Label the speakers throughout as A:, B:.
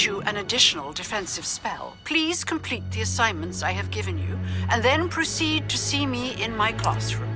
A: grant you an additional defensive spell. Please complete the assignments I have given you, and then proceed to see me in my classroom.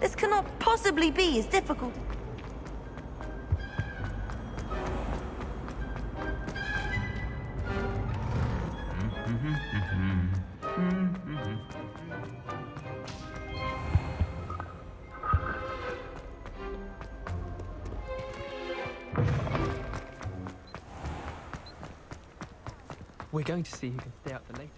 B: This cannot possibly be as difficult.
C: We're going to see who can stay out for later.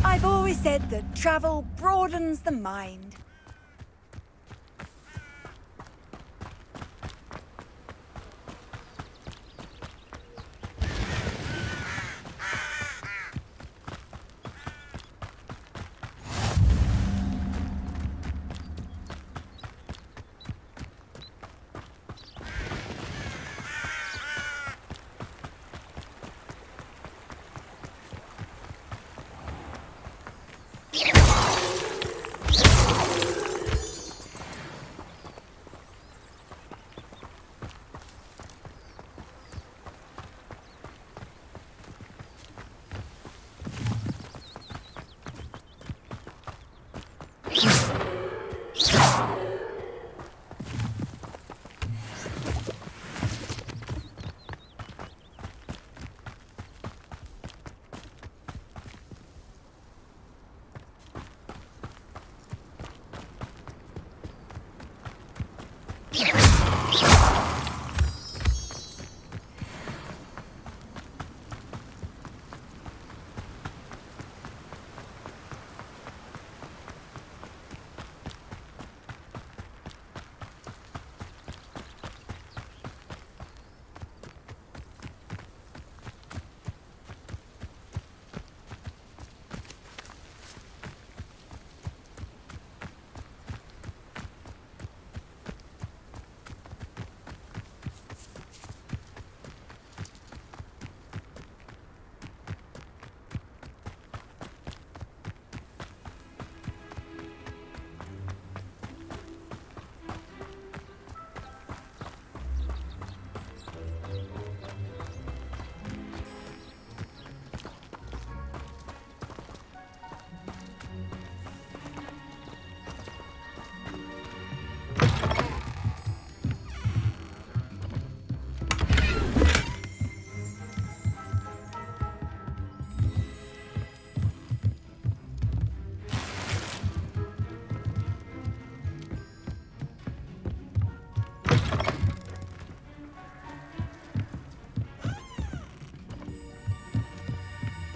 D: I've always said that travel broadens the mind.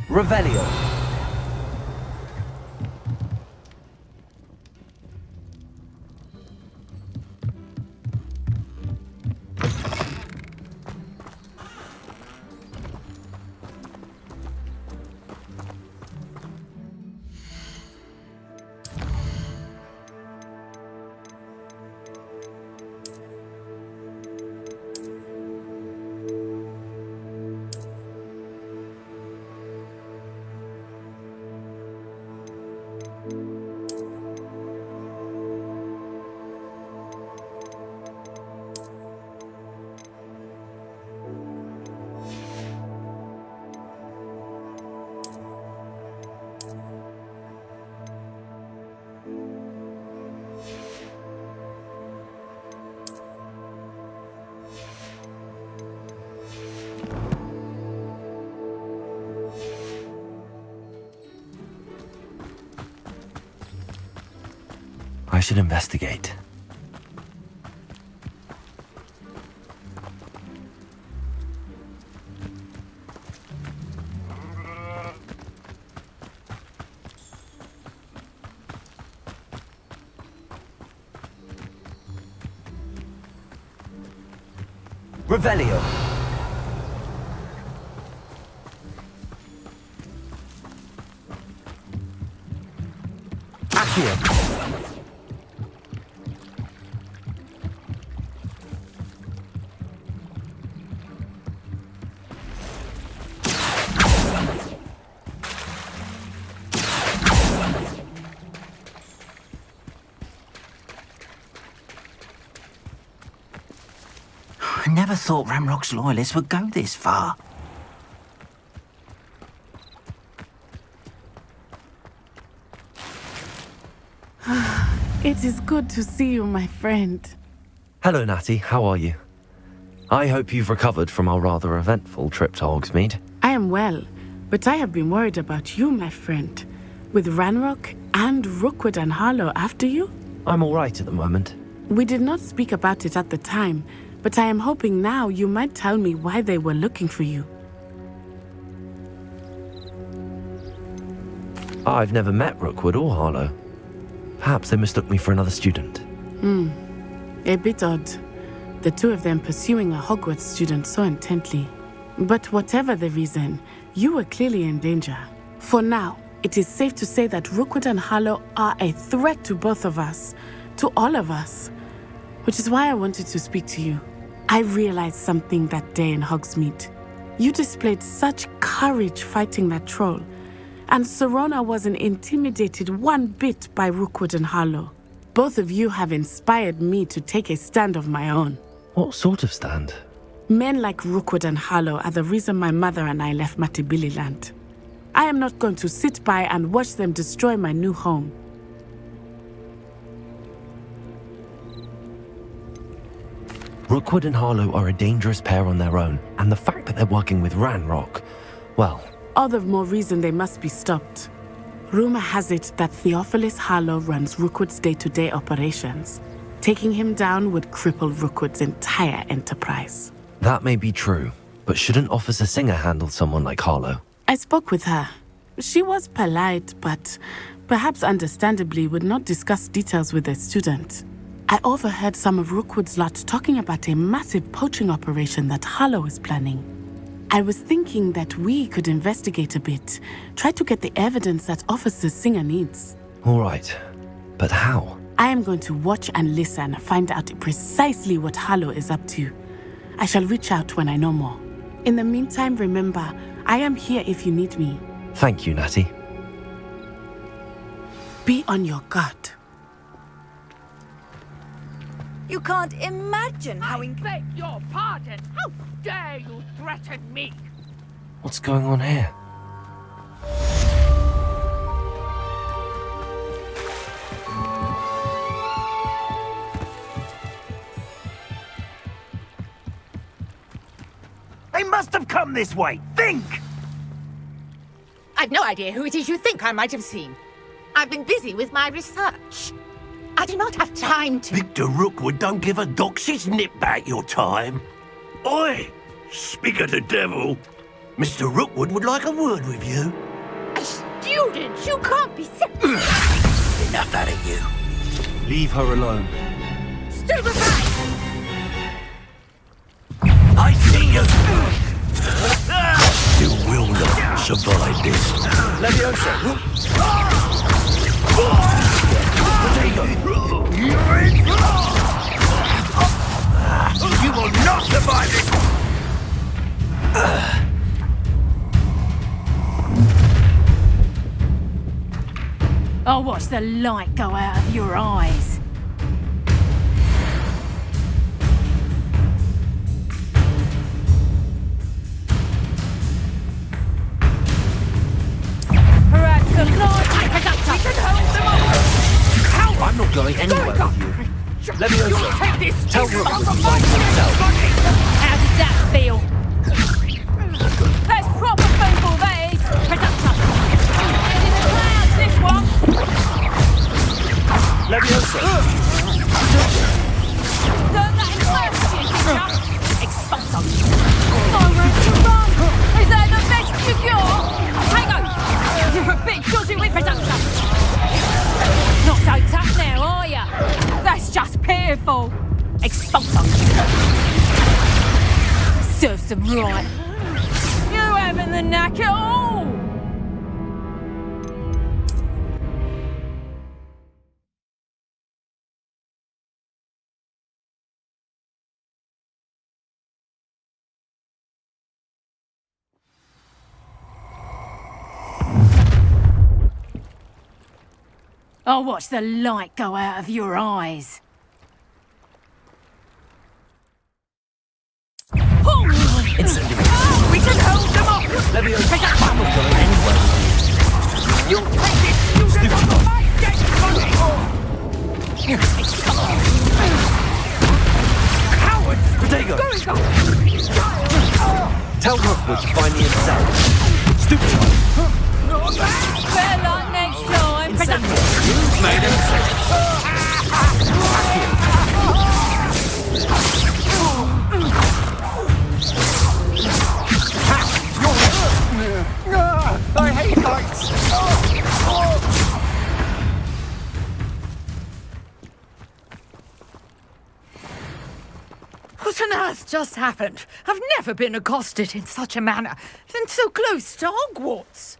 E: Revelio. I should investigate. Revelio. Accio.
F: I never thought Ramrock's loyalists would go this far.
G: It is good to see you, my friend.
E: Hello, Natty. How are you? I hope you've recovered from our rather eventful trip to Hogsmeade.
G: I am well, but I have been worried about you, my friend. With Ranrock and Rookwood and Harlow after you?
E: I'm all right at the moment.
G: We did not speak about it at the time, but I am hoping now you might tell me why they were looking for you.
E: I've never met Rookwood or Harlow. Perhaps they mistook me for another student.
G: A bit odd. The two of them pursuing a Hogwarts student so intently. But whatever the reason, you were clearly in danger. For now, it is safe to say that Rookwood and Harlow are a threat to both of us, to all of us. Which is why I wanted to speak to you. I realized something that day in Hogsmeade. You displayed such courage fighting that troll, and Serona wasn't intimidated one bit by Rookwood and Harlow. Both of you have inspired me to take a stand of my own.
E: What sort of stand?
G: Men like Rookwood and Harlow are the reason my mother and I left Matibili land. I am not going to sit by and watch them destroy my new home.
E: Rookwood and Harlow are a dangerous pair on their own, and the fact that they're working with Ranrock, well...
G: All the more reason they must be stopped. Rumor has it that Theophilus Harlow runs Rookwood's day-to-day operations, Taking him down would cripple Rookwood's entire enterprise.
E: That may be true, but shouldn't Officer Singer handle someone like Harlow?
G: I spoke with her. She was polite, but perhaps understandably would not discuss details with a student. I overheard some of Rookwood's lot talking about a massive poaching operation that Harlow is planning. I was thinking that we could investigate a bit, try to get the evidence that Officer Singer needs.
E: All right, but how?
G: I am going to watch and listen, find out precisely what Harlow is up to. I shall reach out when I know more. In the meantime, remember, I am here if you need me.
E: Thank you, Natty.
G: Be on your guard.
D: You can't imagine how
H: Beg your pardon! How dare you threaten me?
E: What's going on here?
F: They must have come this way. Think!
H: I've no idea who it is you think I might have seen. I've been busy with my research. I do not have time to...
F: Victor Rookwood don't give a doxy's nip back your time. Oi! Speak of the devil. Mr. Rookwood would like a word with you.
H: A student? You can't be serious.
F: Enough out of you.
E: Leave her alone.
H: Stupefy!
F: I see you! You will not survive this. Leviosa! You will not survive this!
H: I'll watch the light go out of your eyes. Perhaps the light... We can hold them up!
E: I'm not going anywhere with you. Leviosa,
H: Take this
E: tell
H: stupid
E: Rookwood to
H: from
E: find for himself.
H: How does that feel? That's proper football, that is. Production. And in the clouds, this one.
E: Leviosa!
H: Learn that in first year, did ya? Expulso. Nowhere to run. Is that the best you got? Hang on. You're a bit dodgy with production. Not so tough now, are ya? That's just pitiful. Expulso. Serves them right. You haven't the knack at all. I'll watch the light go out of your eyes. We can hold them off!
E: Leviosa, I'm not going anywhere with you.
H: You'll take it! You never might get money! Cowards!
E: Protego!
H: Go!
E: Tell Rookwood to find me himself. Stupid!
H: Better luck next time!
E: You've made him.
C: I hate heights!
I: What on earth just happened? I've never been accosted in such a manner, and so close to Hogwarts.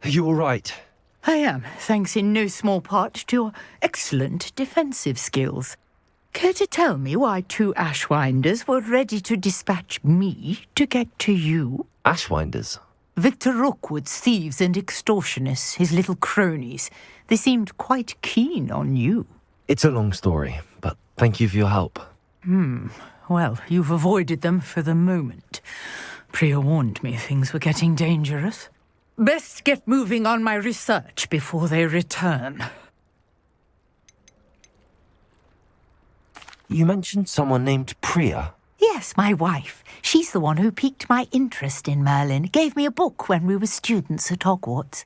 E: Are you all right?
I: I am, thanks in no small part to your excellent defensive skills. Care to tell me why two Ashwinders were ready to dispatch me to get to you?
E: Ashwinders?
I: Victor Rookwood's thieves and extortionists, his little cronies. They seemed quite keen on you.
E: It's a long story, but thank you for your help.
I: Well, you've avoided them for the moment. Priya warned me things were getting dangerous. Best get moving on my research before they return.
E: You mentioned someone named Priya.
I: Yes, my wife. She's the one who piqued my interest in Merlin. Gave me a book when we were students at Hogwarts.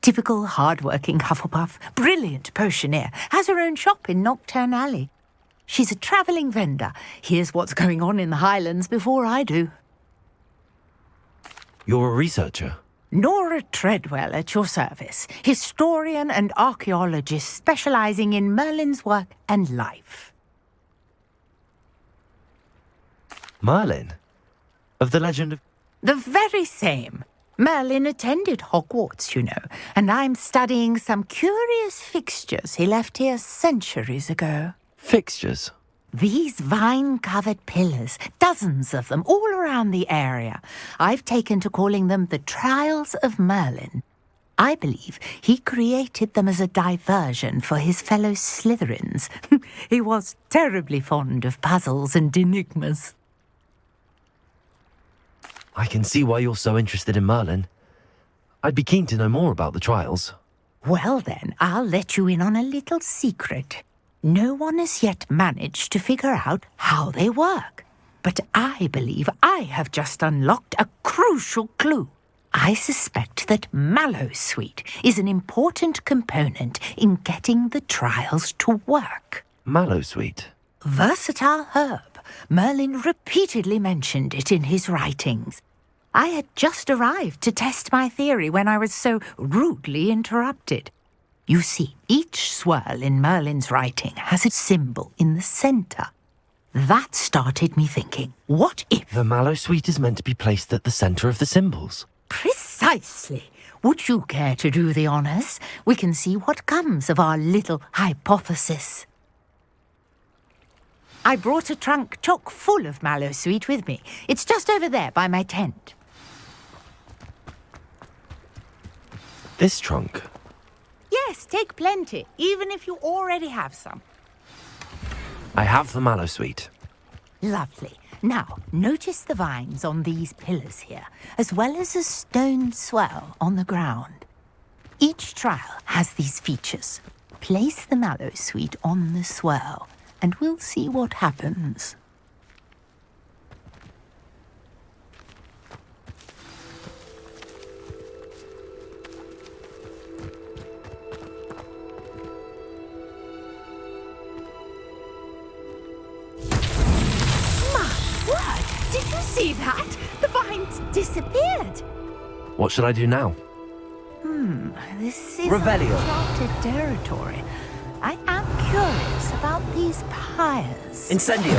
I: Typical hard-working Hufflepuff, brilliant potioneer, has her own shop in Nocturne Alley. She's a travelling vendor. Here's what's going on in the Highlands before I do.
E: You're a researcher.
I: Nora Treadwell at your service, historian and archaeologist specialising in Merlin's work and life.
E: Merlin? Of the legend of...
I: The very same. Merlin attended Hogwarts, you know, and I'm studying some curious fixtures he left here centuries ago.
E: Fixtures?
I: These vine-covered pillars, dozens of them, all around the area. I've taken to calling them the Trials of Merlin. I believe he created them as a diversion for his fellow Slytherins. He was terribly fond of puzzles and enigmas.
E: I can see why you're so interested in Merlin. I'd be keen to know more about the trials.
I: Well then, I'll let you in on a little secret. No one has yet managed to figure out how they work. But I believe I have just unlocked a crucial clue. I suspect that Mallowsweet is an important component in getting the trials to work.
E: Mallowsweet?
I: Versatile herb. Merlin repeatedly mentioned it in his writings. I had just arrived to test my theory when I was so rudely interrupted. You see, each swirl in Merlin's writing has a symbol in the centre. That started me thinking, what if...
E: The Mallowsweet is meant to be placed at the centre of the symbols.
I: Precisely. Would you care to do the honours? We can see what comes of our little hypothesis. I brought a trunk chock full of Mallowsweet with me. It's just over there by my tent.
E: This trunk?
I: Yes, take plenty, even if you already have some.
E: I have the Mallowsweet.
I: Lovely. Now, notice the vines on these pillars here, as well as a stone swell on the ground. Each trial has these features. Place the Mallowsweet on the swell, and we'll see what happens. Did you see that? The vines disappeared.
E: What should I do now?
I: This is
E: Revelio.
I: uncharted territory. I am curious about these pyres.
E: Incendio!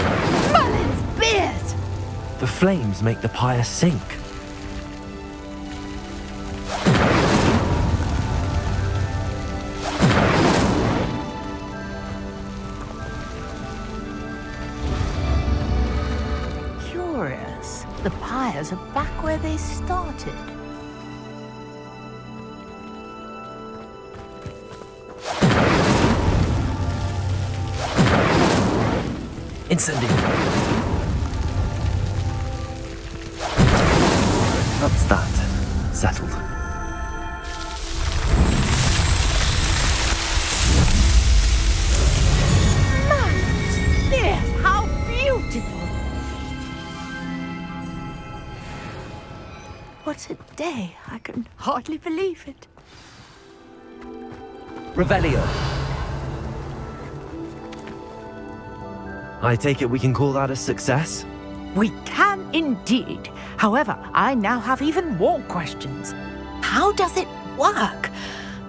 I: Merlin's beard!
E: The flames make the pyre sink.
I: Curious. The pyres are back where they started.
E: Incendio! That's that. Settled.
I: Yes, how beautiful! What a day. I can hardly believe it.
E: Revelio. I take it we can call that a success?
I: We can indeed. However, I now have even more questions. How does it work?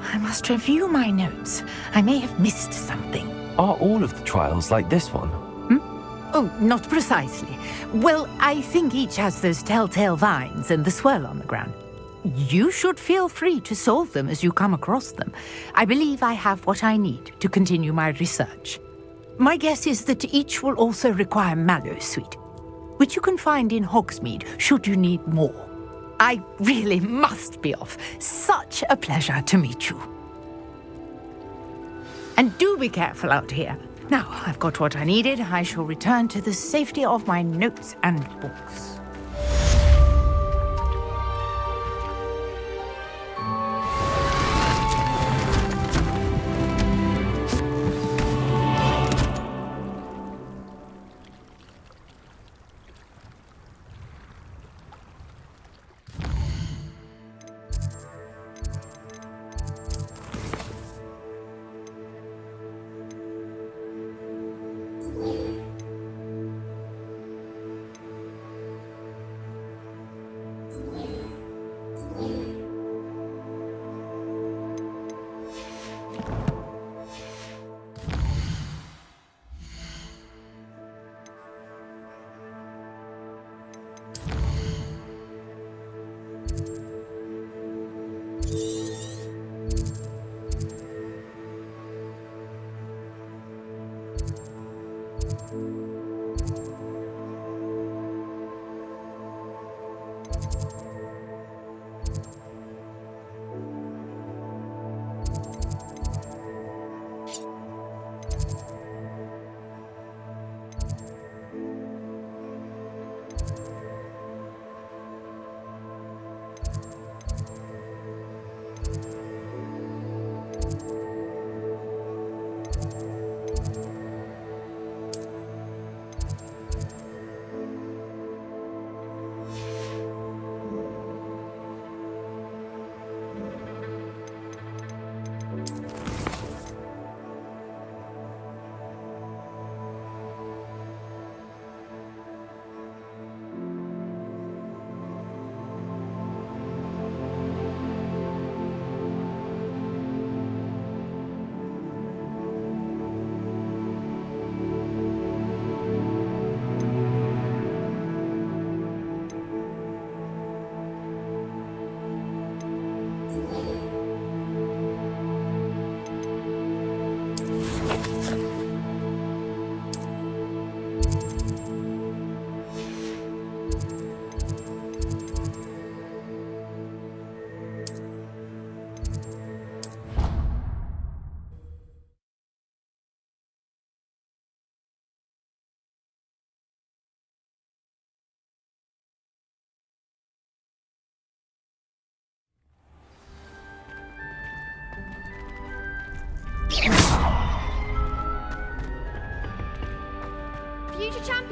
I: I must review my notes. I may have missed something.
E: Are all of the trials like this one?
I: Oh, not precisely. Well, I think each has those telltale vines and the swirl on the ground. You should feel free to solve them as you come across them. I believe I have what I need to continue my research. My guess is that each will also require Mallowsweet, which you can find in Hogsmeade should you need more. I really must be off. Such a pleasure to meet you. And do be careful out here. Now, I've got what I needed. I shall return to the safety of my notes and books.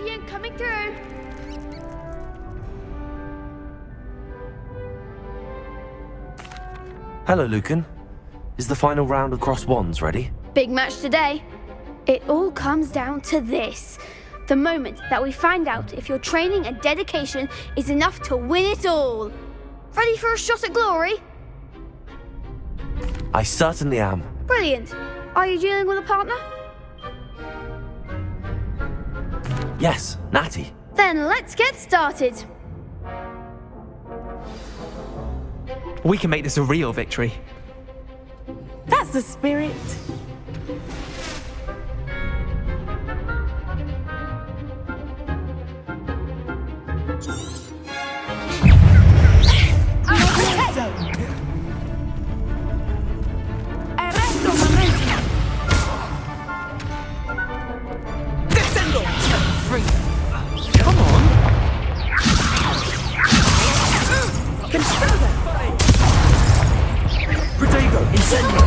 H: Radiant coming through.
E: Hello, Lucan. Is the final round of Cross Wands ready?
J: Big match today. It all comes down to this. The moment that we find out if your training and dedication is enough to win it all. Ready for a shot at glory?
E: I certainly am.
J: Brilliant. Are you dealing with a partner?
E: Yes, Natty.
J: Then let's get started.
C: We can make this a real victory.
G: That's the spirit.
C: Come on!
E: Protego, incendio!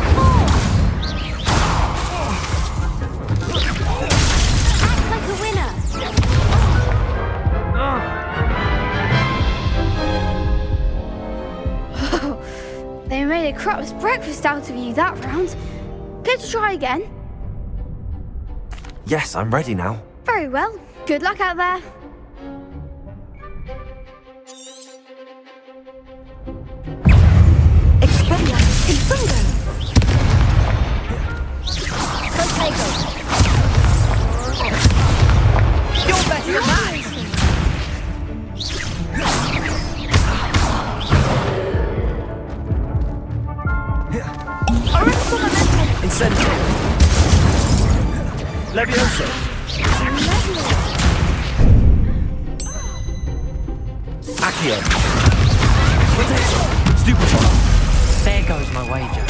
J: Act like a winner. They made a crap's breakfast out of you that round. Care to try again?
E: Yes, I'm ready now.
J: Very well. Good luck out there.
B: Expelliarmus Infungo.
J: Protego.
B: You're better than that.
E: Incendio! Levioso! Accio! Stupefy!
C: There goes my wager.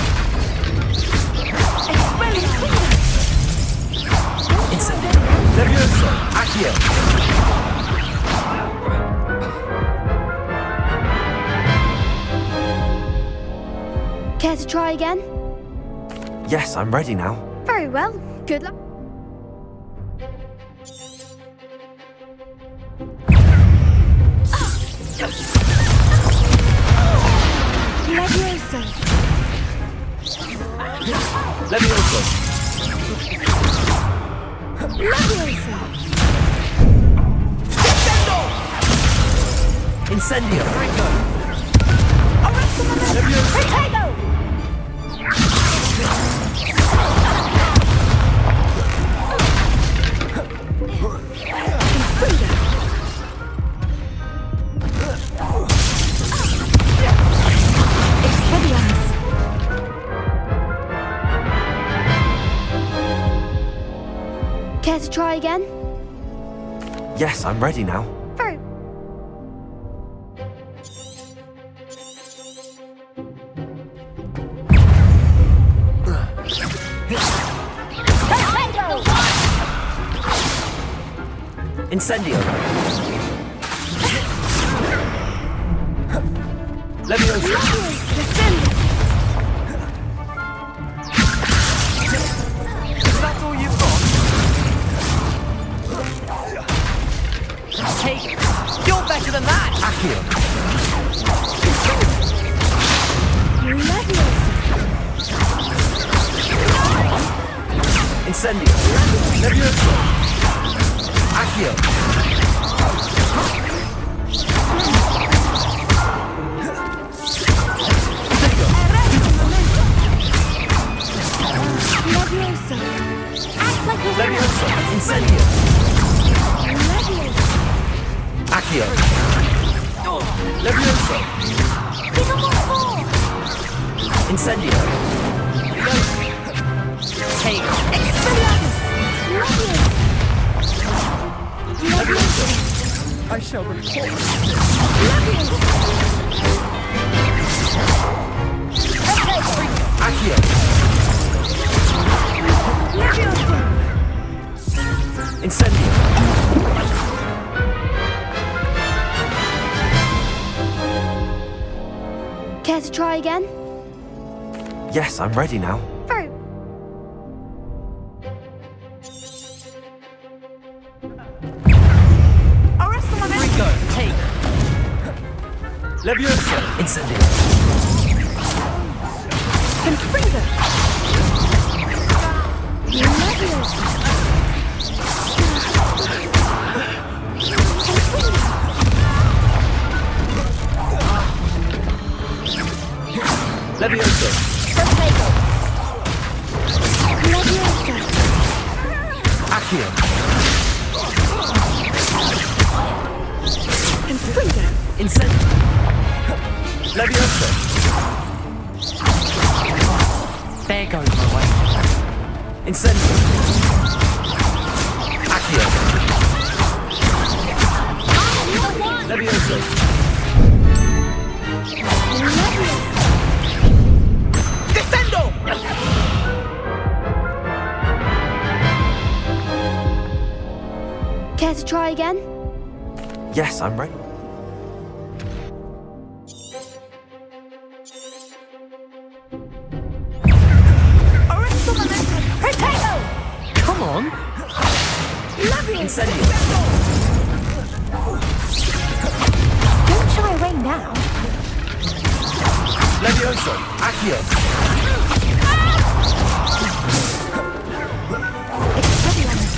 E: Incendio! Levioso! Accio!
J: Care to try again?
E: Yes, I'm ready now.
J: Very well. Good luck.
B: Levioso.
E: Levioso!
B: Levioso.
E: Incendio!
J: Protego!
B: Expelliarmus.
J: Care to try again?
E: Yes, I'm ready now.
J: Very. Protego!
E: Incendio! Levioso!
C: Is that all you've got? Take it. You're better than that!
E: Accio! Incendio! Levioso! Accio!
J: Levioso. Act like a winner.
E: Levioso! Incendio!
J: Levioso.
E: Accio! Levioso!
J: Give him what for.
E: Incendio!
C: Take it.
J: Expelliarmus. Levioso.
C: I shall report.
E: Accio! Incendio!
J: Care to try again?
E: Yes, I'm ready now.
J: Very.
C: Leviosa!
E: Incendio.
B: Confringo. Leviosa.
C: Leviosa!
B: Protego. Leviosa.
E: Accio.
B: Confringo.
E: Incendio.
C: Leviosa!
I: There goes my way.
E: Incendio. Accio.
C: Leviosa! Descendo!
J: Care to try again?
E: Yes, I'm ready.
B: Protego.
E: Come on.
B: Leviosa.
E: Incendio.
B: Don't shy away now.
C: Leviosa!
E: Accio.
B: Expelliarmus.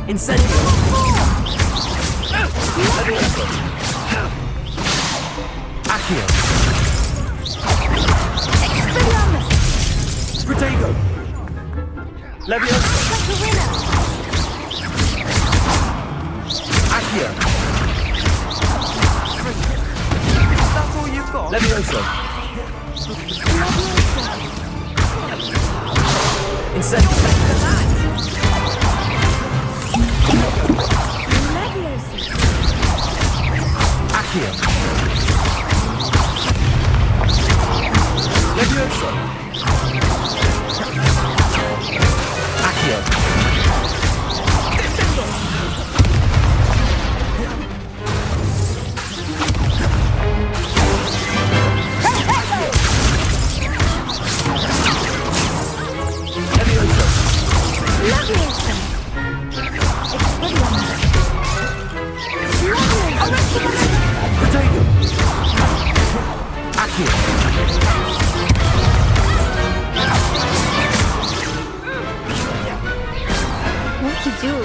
E: Incendio.
C: Leviosa!
E: Accio.
B: Expelliarmus.
C: Protego! Leviosa!
B: Catarina.
E: Accio.
C: Is that all you've got? Leviosa!
B: Leviosa.
E: Incendio.
B: Leviosa.
E: Accio.
C: Leviosa!
E: Accio.
C: Leviosa!
B: Leviosa. Expelliarmus. Leviosa.
E: Protego. Accio.
J: What to do?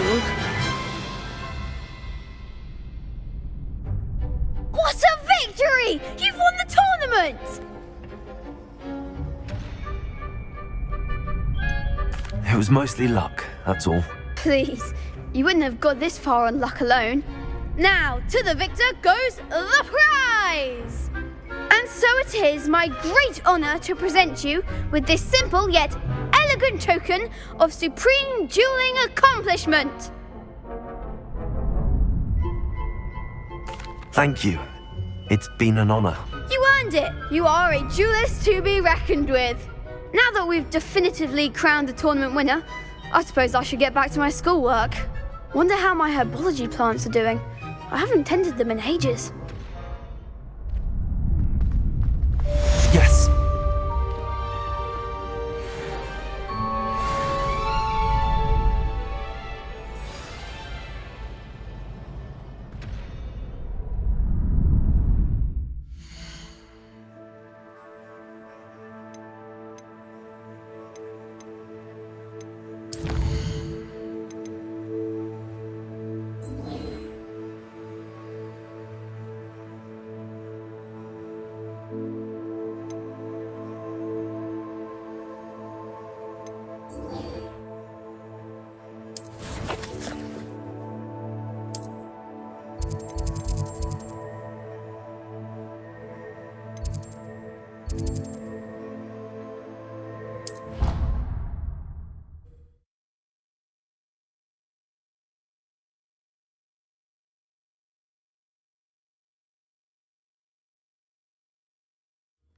J: What a victory! You've won the tournament!
E: It was mostly luck, that's all.
J: Please, you wouldn't have got this far on luck alone. Now, to the victor goes the prize! And so it is my great honour to present you with this simple yet elegant token of supreme dueling accomplishment.
E: Thank you. It's been an honor.
J: You earned it! You are a duelist to be reckoned with. Now that we've definitively crowned the tournament winner, I suppose I should get back to my schoolwork. Wonder how my herbology plants are doing. I haven't tended them in ages.
E: Yes.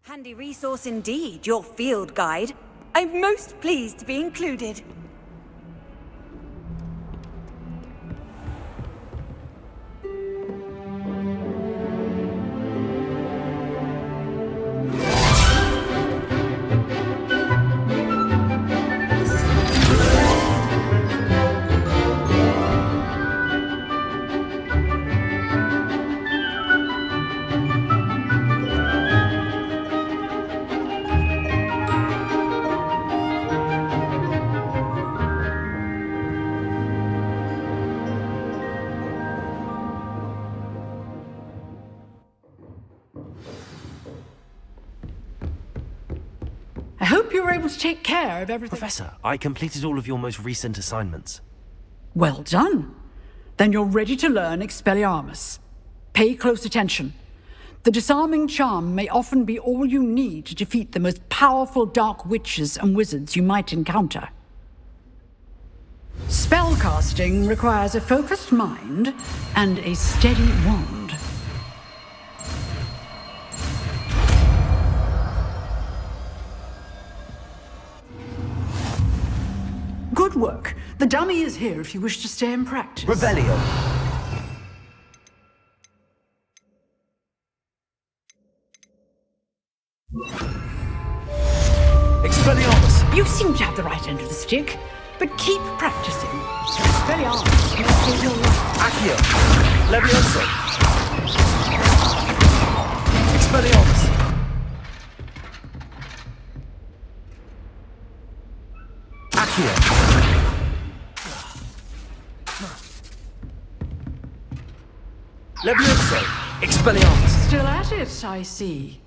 D: Handy resource indeed, your field guide. I'm most pleased to be included.
A: hope you were able to take care of everything.
E: Professor, I completed all of your most recent assignments.
A: Well done. Then you're ready to learn Expelliarmus. Pay close attention. The disarming charm may often be all you need to defeat the most powerful dark witches and wizards you might encounter. Spellcasting requires a focused mind and a steady wand. Good work. The dummy is here if you wish to stay and practice.
C: Revelio. Expelliarmus.
A: You seem to have the right end of the stick, but keep practicing. Expelliarmus may save your life.
C: Accio. Levioso. Expelliarmus. Accio. Levioso. Expelliarmus.
A: Still at it, I see.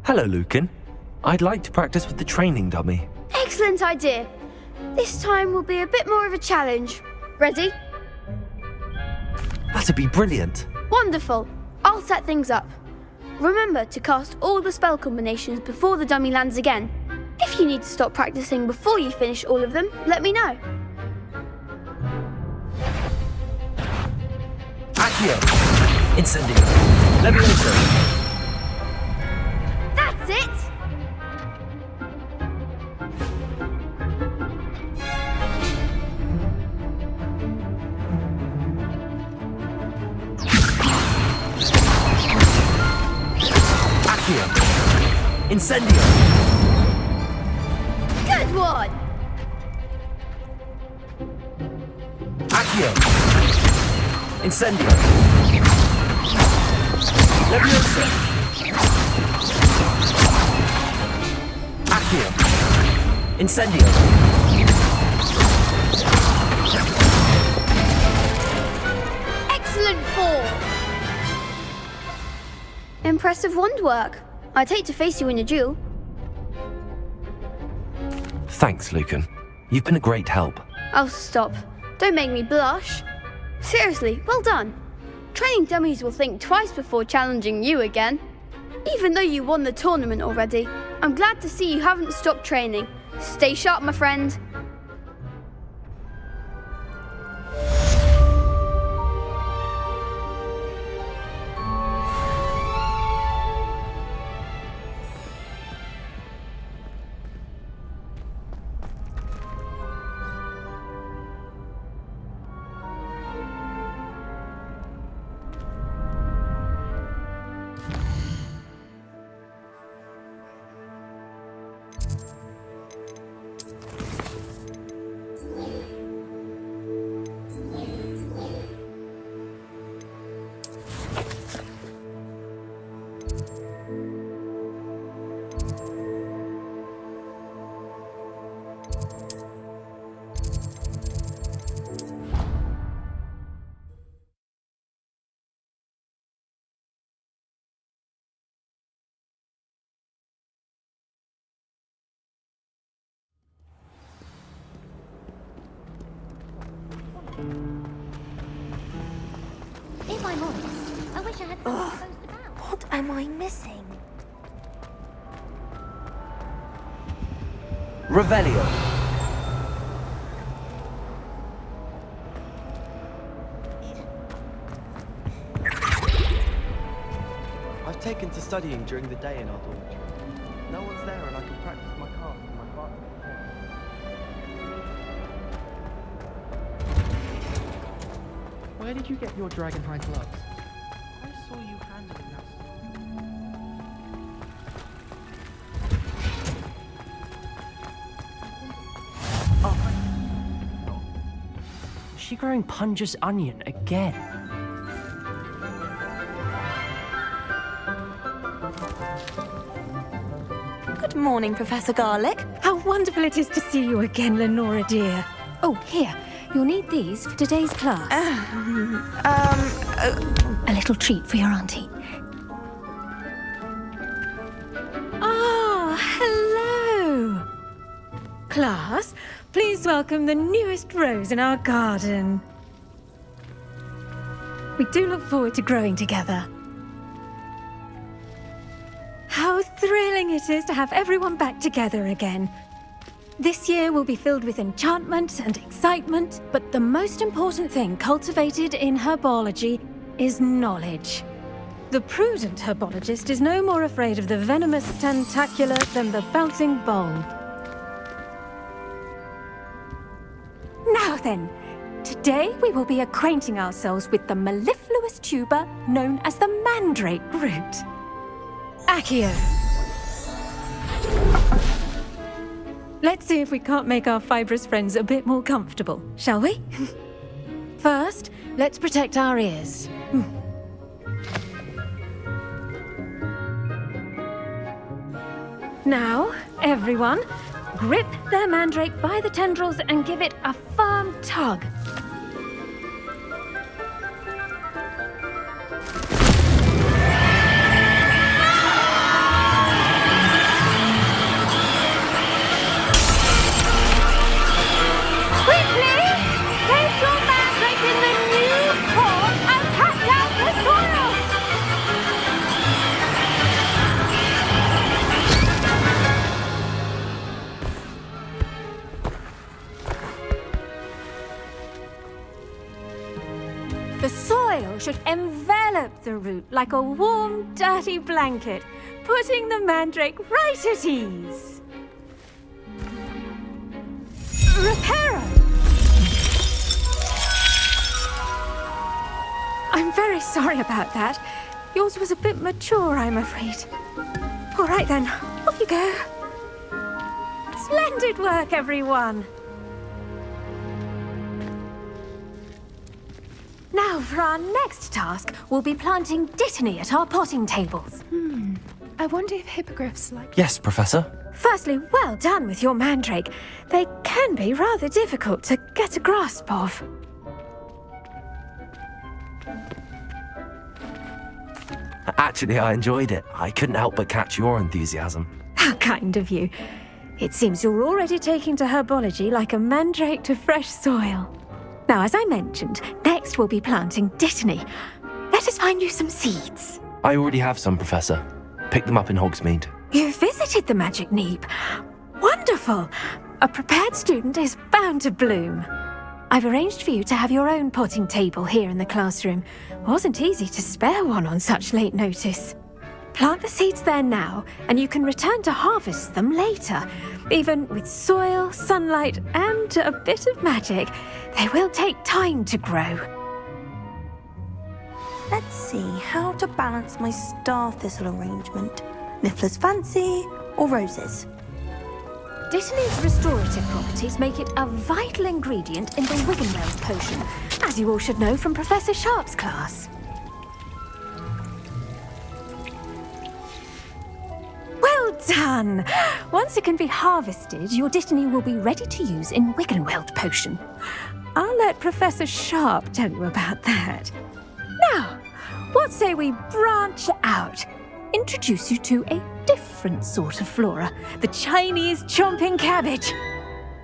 E: Hello, Lucan. I'd like to practice with the training dummy.
J: Excellent idea. This time will be a bit more of a challenge. Ready?
E: That'd be brilliant.
J: Wonderful. I'll set things up. Remember to cast all the spell combinations before the dummy lands again. If you need to stop practicing before you finish all of them, let me know.
C: Accio. Incendio. Levioso.
J: That's it!
C: Accio. Incendio.
J: Good one!
C: Accio. Incendio. Levioso. Accio. Incendio.
J: Excellent form! Impressive wand work. I'd hate to face you in a duel.
E: Thanks, Lucan. You've been a great help.
J: Oh, stop. Don't make me blush. Seriously, well done. Training dummies will think twice before challenging you again. Even though you won the tournament already, I'm glad to see you haven't stopped training. Stay sharp, my friend.
B: If I'm honest, I wish I had something to boast about. What am I missing?
C: Revelio.
K: taken to studying during the day in our dormitory. No one's there and I can practice my card with my partner. Where did you get your dragonhide gloves? I saw you handling that.
C: Is she growing Punja's onion again?
L: Good morning, Professor Garlick. How wonderful it is to see you again, Lenora dear. Oh, here. You'll need these for today's class. A little treat for your auntie. Ah, hello. Class, please welcome the newest rose in our garden. We do look forward to growing together. How thrilling it is to have everyone back together again. This year will be filled with enchantment and excitement, but the most important thing cultivated in herbology is knowledge. The prudent herbologist is no more afraid of the venomous tentacula than the bouncing bulb. Now then, today we will be acquainting ourselves with the mellifluous tuber known as the mandrake root. Accio. Let's see if we can't make our fibrous friends a bit more comfortable, shall we? First, let's protect our ears. Now, everyone, grip their mandrake by the tendrils and give it a firm tug. The soil should envelop the root like a warm, dirty blanket, putting the mandrake right at ease. Reparo! I'm very sorry about that. Yours was a bit mature, I'm afraid. All right then, off you go. Splendid work, everyone. Now, for our next task, we'll be planting dittany at our potting tables.
M: I wonder if hippogriffs like...
E: Yes, Professor.
L: Firstly, well done with your mandrake. They can be rather difficult to get a grasp of.
E: Actually, I enjoyed it. I couldn't help but catch your enthusiasm.
L: How kind of you. It seems you're already taking to herbology like a mandrake to fresh soil. Now, as I mentioned, next we'll be planting dittany. Let us find you some seeds.
E: I already have some, Professor. Picked them up in Hogsmeade.
L: You visited the Magic Neep. Wonderful! A prepared student is bound to bloom. I've arranged for you to have your own potting table here in the classroom. Wasn't easy to spare one on such late notice. Plant the seeds there now, and you can return to harvest them later. Even with soil, sunlight, and a bit of magic, they will take time to grow.
N: Let's see how to balance my star thistle arrangement. Niffler's fancy or roses?
L: Dittany's restorative properties make it a vital ingredient in the Wiggenweld potion, as you all should know from Professor Sharp's class. Well done! Once it can be harvested, your dittany will be ready to use in Wiggenweld potion. I'll let Professor Sharp tell you about that. Now, what say we branch out? Introduce you to a different sort of flora, the Chinese chomping cabbage.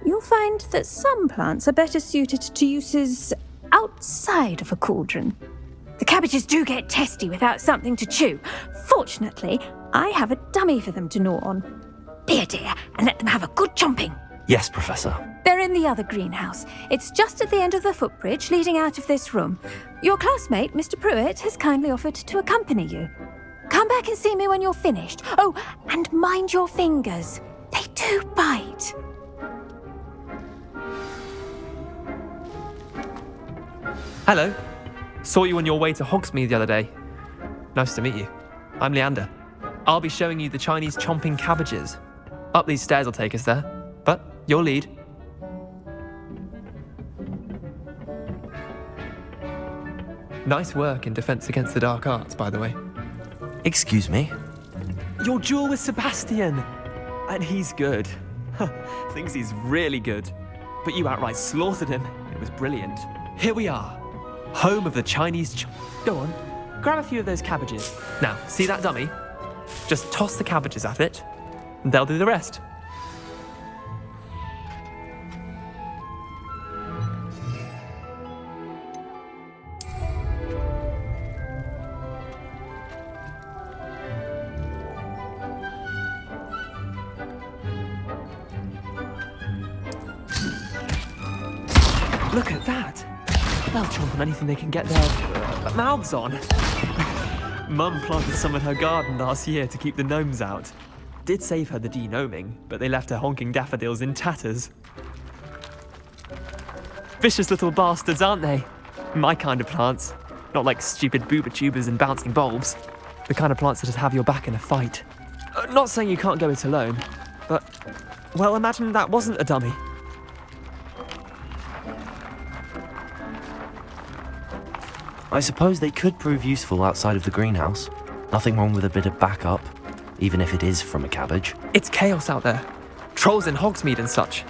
L: You'll find that some plants are better suited to uses outside of a cauldron. The cabbages do get testy without something to chew. Fortunately, I have a dummy for them to gnaw on. Be a dear and let them have a good chomping.
E: Yes, Professor.
L: They're in the other greenhouse. It's just at the end of the footbridge leading out of this room. Your classmate, Mr. Pruitt, has kindly offered to accompany you. Come Come back and see me when you're finished. Oh, and mind your fingers. They do bite.
O: Hello. Saw you on your way to Hogsmeade the other day. Nice to meet you. I'm Leander. I'll be showing you the Chinese chomping cabbages. Up these stairs will take us there, but your lead. Nice work in Defense Against the Dark Arts, by the way.
E: Excuse me?
O: Your duel with Sebastian! And he's good. Thinks he's really good. But you outright slaughtered him. It was brilliant. Here we are. Home of the Chinese Go on, grab a few of those cabbages. Now, see that dummy? Just toss the cabbages at it, and they'll do the rest. Look at that! They'll chomp on anything they can get their mouths on. Mum planted some in her garden last year to keep the gnomes out. Did save her the de-gnoming, but they left her honking daffodils in tatters. Vicious little bastards, aren't they? My kind of plants. Not like stupid booba tubers and bouncing bulbs. The kind of plants that just have your back in a fight. Not saying you can't go it alone, but, well, imagine that wasn't a dummy.
E: I suppose they could prove useful outside of the greenhouse. Nothing wrong with a bit of backup, even if it is from a cabbage.
O: It's chaos out there. Trolls in Hogsmeade and such.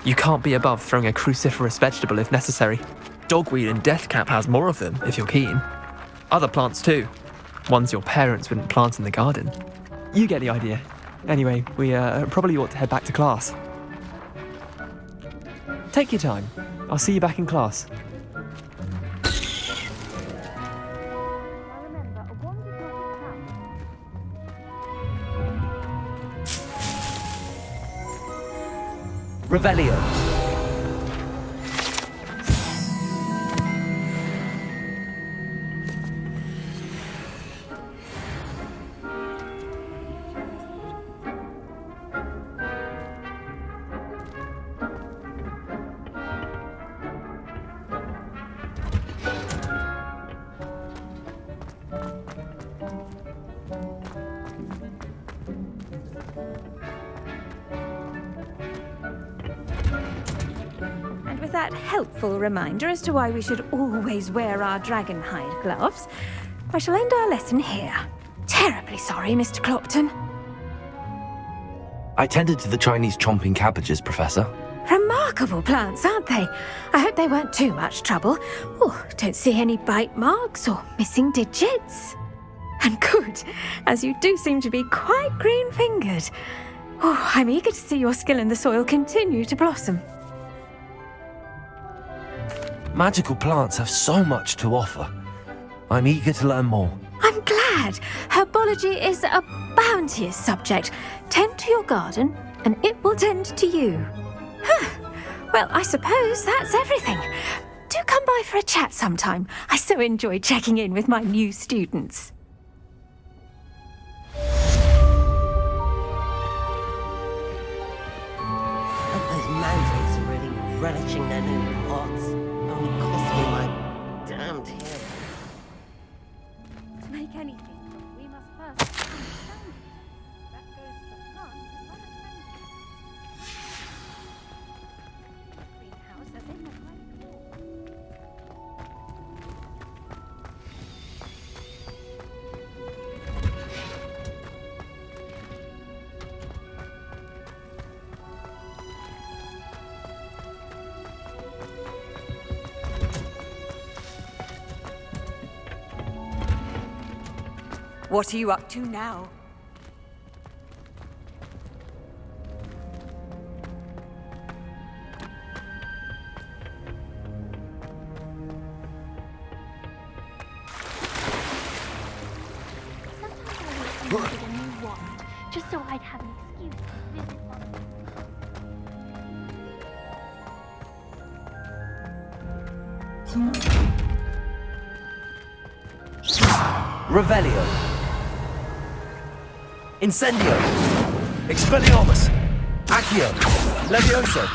O: You can't be above throwing a cruciferous vegetable if necessary. Dogweed and deathcap has more of them, if you're keen. Other plants too. Ones your parents wouldn't plant in the garden. You get the idea. Anyway, we probably ought to head back to class. Take your time. I'll see you back in class.
E: Revelio.
L: With that helpful reminder as to why we should always wear our dragon hide gloves, I shall end our lesson here. Terribly sorry, Mr. Clopton.
E: I tended to the Chinese chomping cabbages, Professor.
L: Remarkable plants, aren't they? I hope they weren't too much trouble. Oh, don't see any bite marks or missing digits. And good, as you do seem to be quite green-fingered. Oh, I'm eager to see your skill in the soil continue to blossom.
E: Magical plants have so much to offer. I'm eager to learn more.
L: I'm glad. Herbology is a bounteous subject. Tend to your garden, and it will tend to you. Well, I suppose that's everything. Do come by for a chat sometime. I so enjoy checking in with my new students.
P: Those mandrakes are really relishing their new pots. Only cost me my damned head.
B: To make anything, we must first understand it. That goes for plants as well as animals. Greenhouse as in the high floor.
D: What are you up to now?
B: Sometimes I wish I needed a new wand, just so I'd have an excuse to visit
E: Revelio. Incendio! Expelliarmus! Accio! Levioso!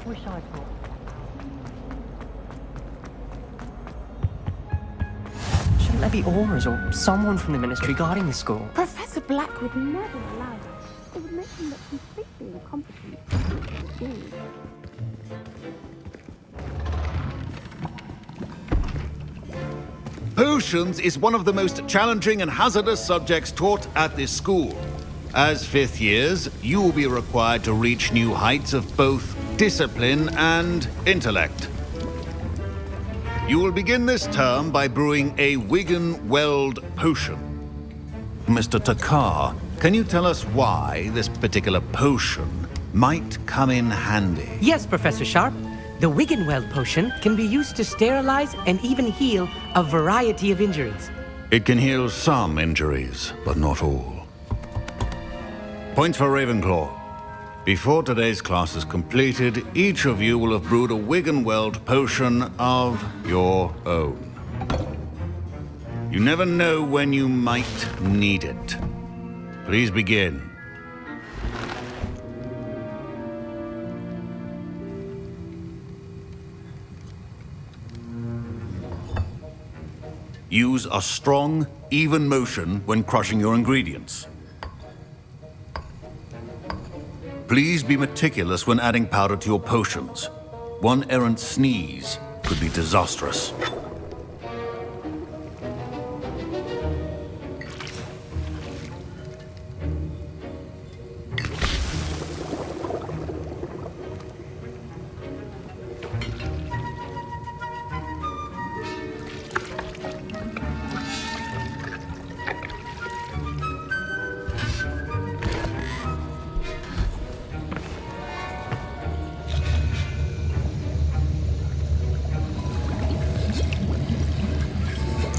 C: Wish I thought. Shouldn't there be auras or someone from the ministry guarding the school?
G: Professor Black would never allow that. It would make him look completely incompetent.
Q: Potions is one of the most challenging and hazardous subjects taught at this school. As fifth years, you will be required to reach new heights of both discipline and intellect. You will begin this term by brewing a Wiggenweld potion. Mr. Takar, can you tell us why this particular potion might come in handy?
R: Yes, Professor Sharp. The Wiggenweld potion can be used to sterilize and even heal a variety of injuries.
Q: It can heal some injuries, but not all. Points for Ravenclaw. Before today's class is completed, each of you will have brewed a Wiggenweld potion of your own. You never know when you might need it. Please begin. Use a strong, even motion when crushing your ingredients. Please be meticulous when adding powder to your potions. One errant sneeze could be disastrous.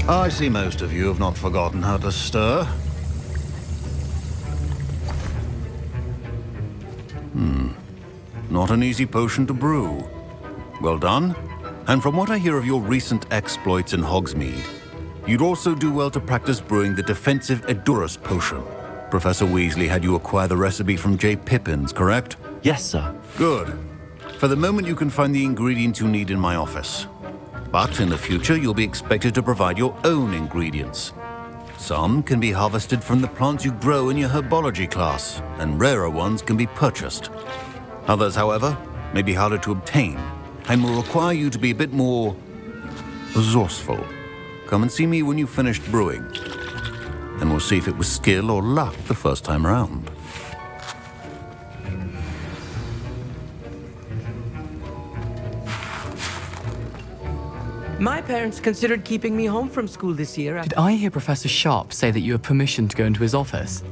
Q: I see most of you have not forgotten how to stir. Not an easy potion to brew. Well done. And from what I hear of your recent exploits in Hogsmeade, you'd also do well to practice brewing the defensive Edurus potion. Professor Weasley had you acquire the recipe from J. Pippins, correct?
E: Yes, sir.
Q: Good. For the moment, you can find the ingredients you need in my office. But in the future, you'll be expected to provide your own ingredients. Some can be harvested from the plants you grow in your herbology class, and rarer ones can be purchased. Others, however, may be harder to obtain, and will require you to be a bit more resourceful. Come and see me when you've finished brewing, and we'll see if it was skill or luck the first time around.
R: My parents considered keeping me home from school this year.
S: Did I hear Professor Sharp say that you have permission to go into his office?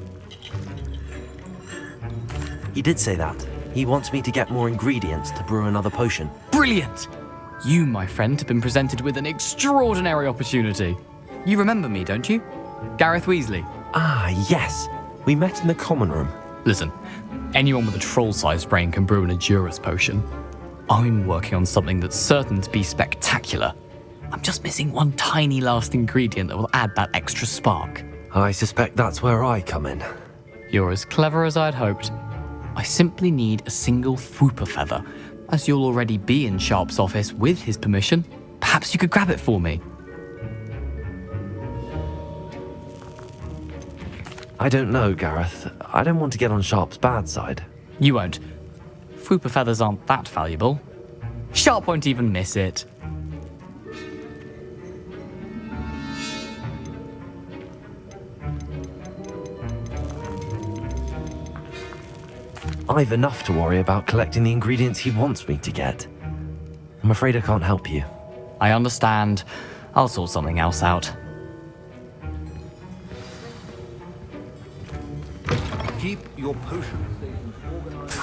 E: He did say that. He wants me to get more ingredients to brew another potion.
S: Brilliant! You, my friend, have been presented with an extraordinary opportunity. You remember me, don't you? Gareth Weasley.
E: Ah, yes. We met in the common room.
S: Listen, anyone with a troll-sized brain can brew an Edurus potion. I'm working on something that's certain to be spectacular. I'm just missing one tiny last ingredient that will add that extra spark.
E: I suspect that's where I come in.
S: You're as clever as I'd hoped. I simply need a single Fwooper feather. As you'll already be in Sharp's office with his permission, perhaps you could grab it for me.
E: I don't know, Gareth. I don't want to get on Sharp's bad side.
S: You won't. Fwooper feathers aren't that valuable. Sharp won't even miss it.
E: I've enough to worry about collecting the ingredients he wants me to get. I'm afraid I can't help you.
S: I understand. I'll sort something else out.
Q: Keep your potion stations organized.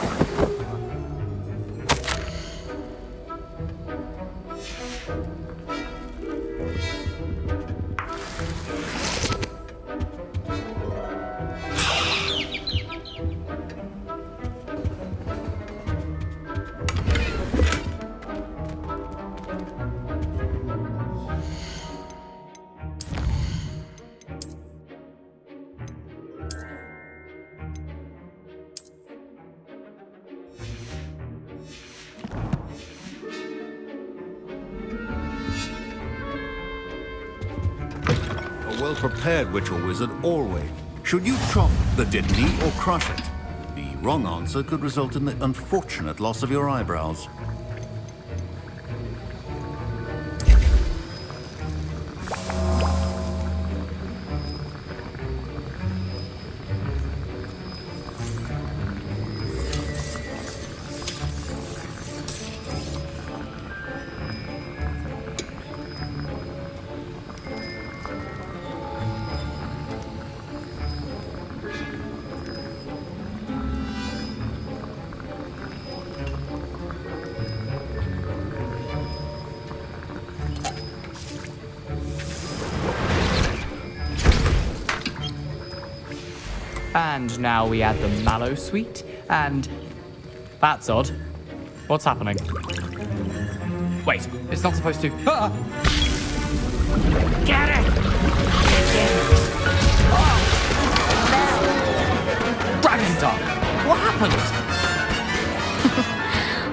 Q: A well-prepared witch or wizard always. Should you chop the dittany or crush it? The wrong answer could result in the unfortunate loss of your eyebrows.
S: And now we add the mallow sweet, and... That's odd. What's happening? Wait, it's not supposed to... Ah!
H: Get it!
S: Dragon Dog! What happened?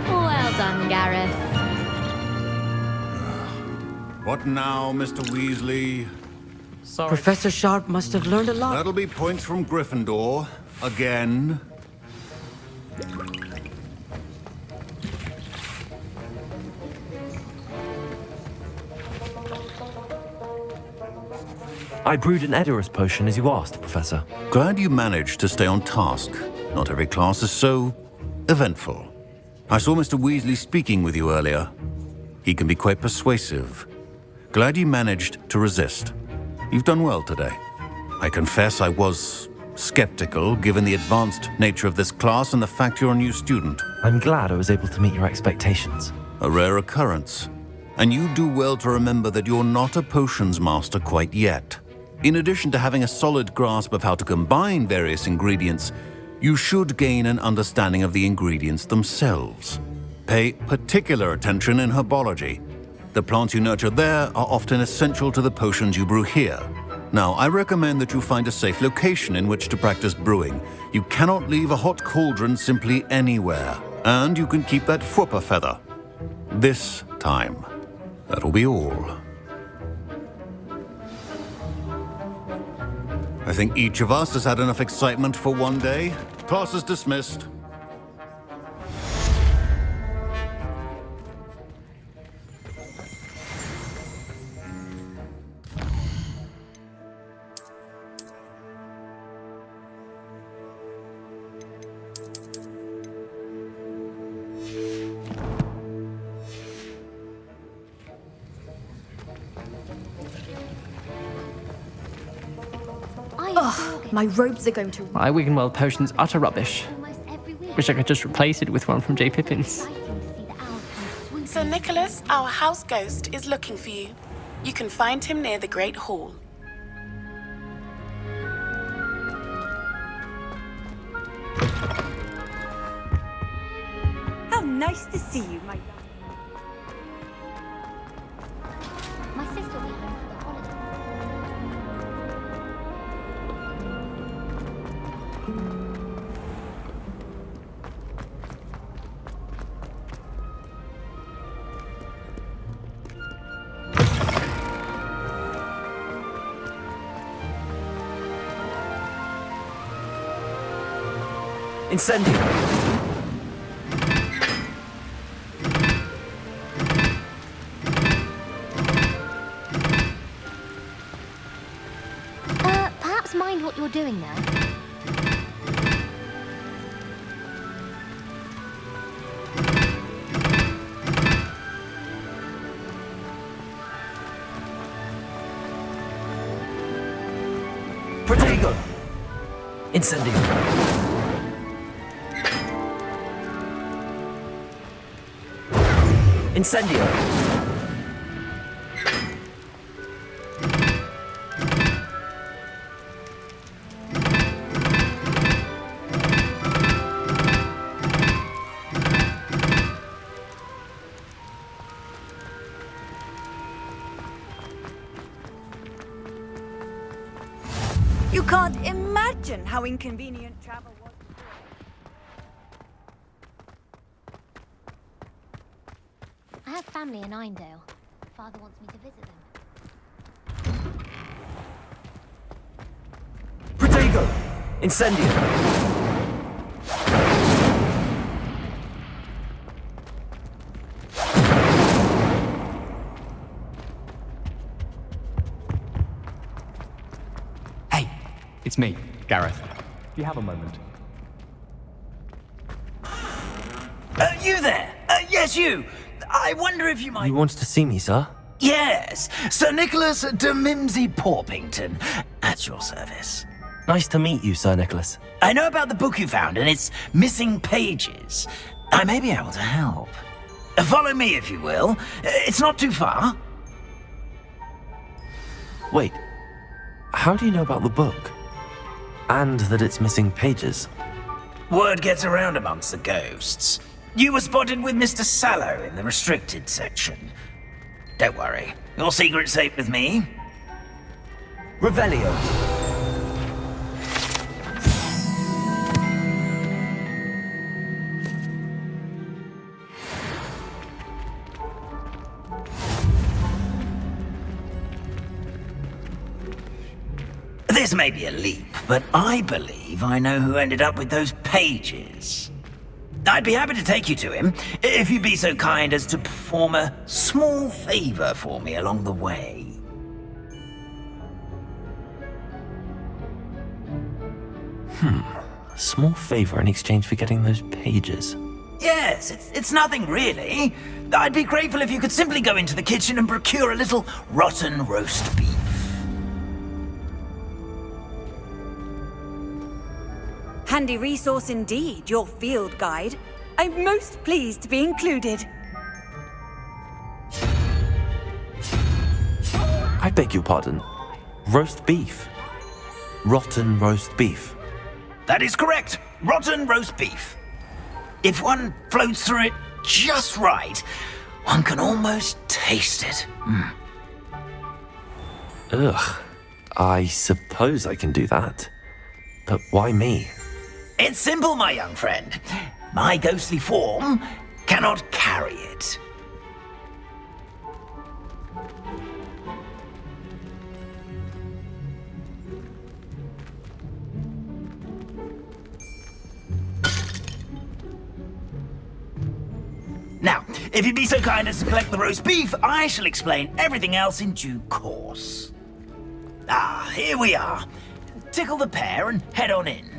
T: Well done, Gareth.
Q: What now, Mr. Weasley?
R: Sorry. Professor Sharp must have learned a lot.
Q: That'll be points from Gryffindor. Again.
E: I brewed an Edorus potion as you asked, Professor.
Q: Glad you managed to stay on task. Not every class is so eventful. I saw Mr. Weasley speaking with you earlier. He can be quite persuasive. Glad you managed to resist. You've done well today. I confess I was skeptical, given the advanced nature of this class and the fact you're a new student.
E: I'm glad I was able to meet your expectations.
Q: A rare occurrence. And you do well to remember that you're not a potions master quite yet. In addition to having a solid grasp of how to combine various ingredients, you should gain an understanding of the ingredients themselves. Pay particular attention in herbology. The plants you nurture there are often essential to the potions you brew here. Now, I recommend that you find a safe location in which to practice brewing. You cannot leave a hot cauldron simply anywhere. And you can keep that Fwooper feather. This time. That'll be all. I think each of us has had enough excitement for one day. Class is dismissed.
T: Ugh, my robes are going to...
C: My Wiggenweld potion's utter rubbish. Wish I could just replace it with one from J. Pippin's.
G: Sir Nicholas, our house ghost, is looking for you. You can find him near the Great Hall.
D: How nice to see you, my...
T: My sister will be home for the holiday.
E: Incendio!
T: Perhaps mind what you're doing there.
U: Protego! Incendio! Incendio!
D: You can't imagine how inconvenient travel was.
T: I have family in Einedale. Father wants me to visit them.
U: Protego! Incendio!
S: It's me, Gareth. Do you have a moment?
U: You there! Yes, you! I wonder if you might...
E: You wanted to see me, sir?
U: Yes! Sir Nicholas de Mimsy Porpington, at your service.
E: Nice to meet you, Sir Nicholas.
U: I know about the book you found and its missing pages. I may be able to help. Follow me, if you will. It's not too far.
E: Wait, how do you know about the book? And that it's missing pages?
U: Word gets around amongst the ghosts. You were spotted with Mr. Sallow in the restricted section. Don't worry, your secret's safe with me. Revelio. This may be a leap, but I believe I know who ended up with those pages. I'd be happy to take you to him, if you'd be so kind as to perform a small favor for me along the way.
E: A small favor in exchange for getting those pages.
U: Yes, it's nothing really. I'd be grateful if you could simply go into the kitchen and procure a little rotten roast beef.
D: Handy resource indeed, your field guide. I'm most pleased to be included.
E: I beg your pardon. Roast beef. Rotten roast beef.
U: That is correct. Rotten roast beef. If one floats through it just right, one can almost taste it.
E: Ugh. I suppose I can do that. But why me?
U: It's simple, my young friend. My ghostly form cannot carry it. Now, if you'd be so kind as to collect the roast beef, I shall explain everything else in due course. Ah, here we are. Tickle the pear and head on in.